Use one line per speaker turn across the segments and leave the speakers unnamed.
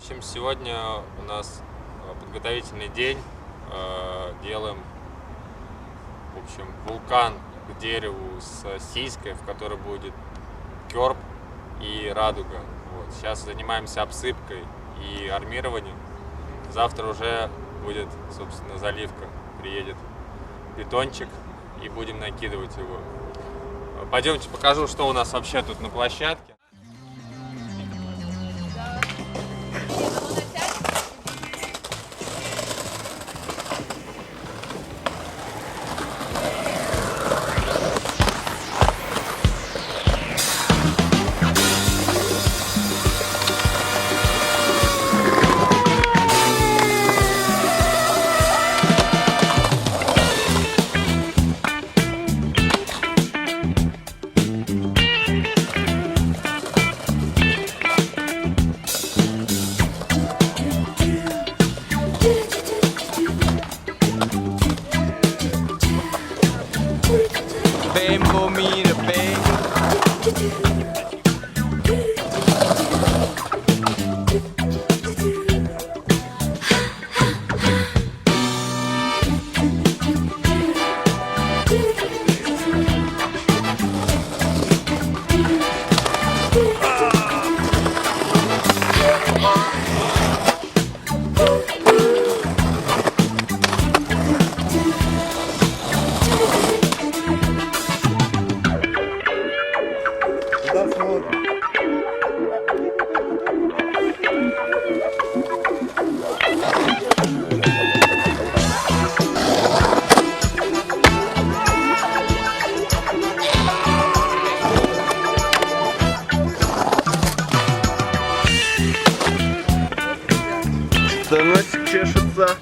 В общем, сегодня у нас подготовительный день. Делаем, в общем, вулкан к дереву с сиськой, в которой будет герб и радуга. Вот. Сейчас занимаемся обсыпкой и армированием. Завтра уже будет, собственно, заливка. Приедет бетончик и будем накидывать его. Пойдемте покажу, что у нас вообще тут на площадке.
Bang for me to bang.
Да носик чешется.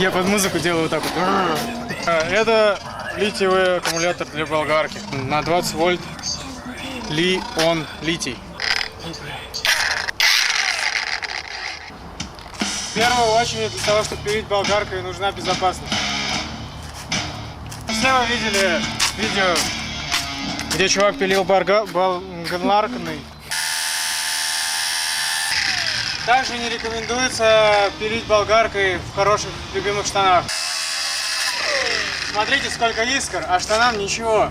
Я под музыку делаю вот так вот. Это литиевый аккумулятор для болгарки. На 20 вольт Ли-он литий. В первую очередь для того, чтобы пилить болгаркой, нужна безопасность. Все вы видели видео, где чувак пилил болгаркой. Также не рекомендуется пилить болгаркой в хороших любимых штанах. Смотрите, сколько искр, а штанам ничего.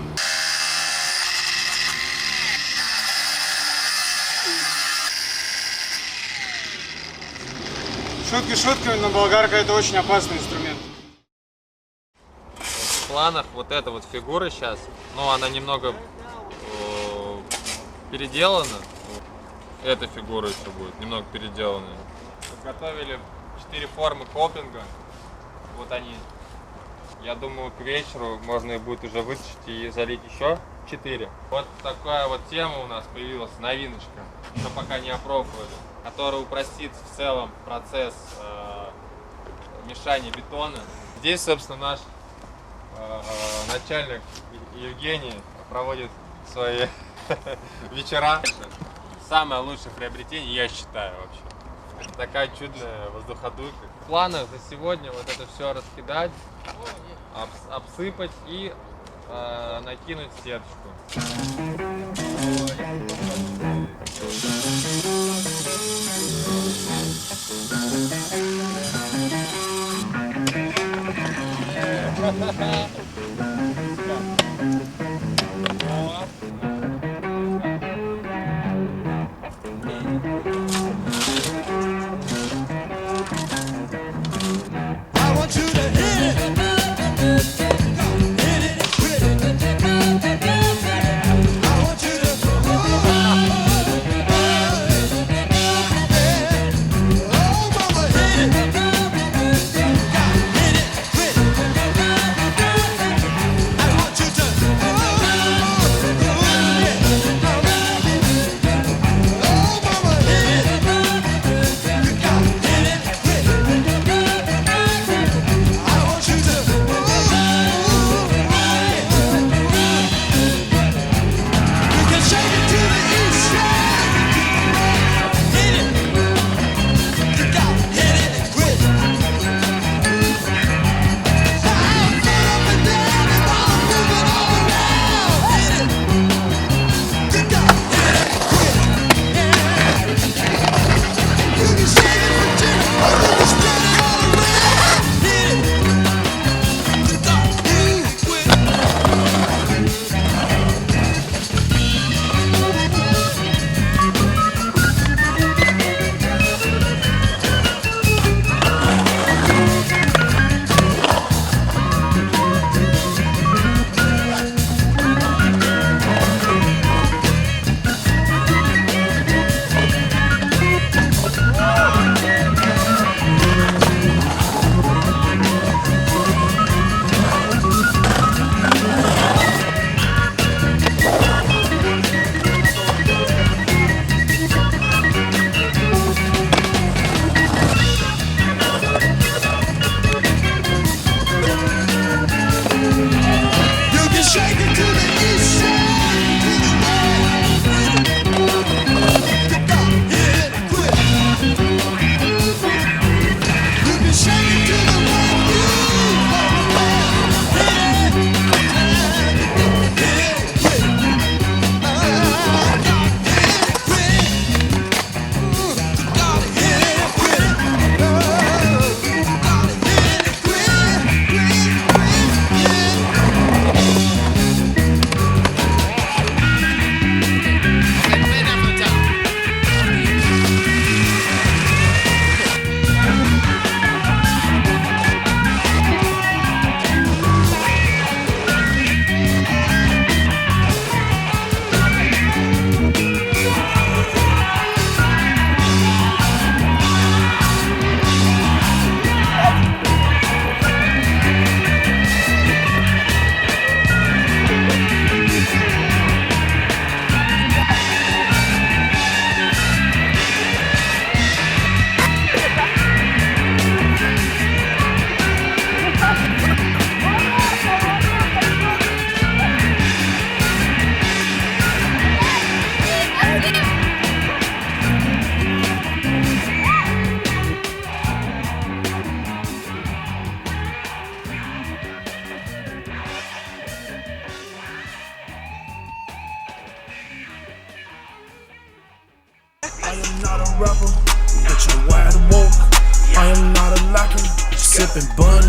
Шутки шутками, но болгарка это очень опасный инструмент.
В планах вот эта вот фигура сейчас, ну она немного переделана. Эта фигура еще будет немного переделанная. Подготовили 4 формы копинга. Вот они. Я думаю, к вечеру можно и будет уже вытащить и залить еще 4. Вот такая вот тема у нас появилась, новиночка, но пока не опробовали, которая упростит в целом процесс мешания бетона. Здесь, собственно, наш начальник Евгений проводит свои вечера. Самое лучшее приобретение, я считаю, вообще. Это такая чудная воздуходуйка. В планах за сегодня вот это все раскидать, обсыпать и накинуть сеточку.
I am not a rapper, but you're wide woke. I am not a lackey, sipping bun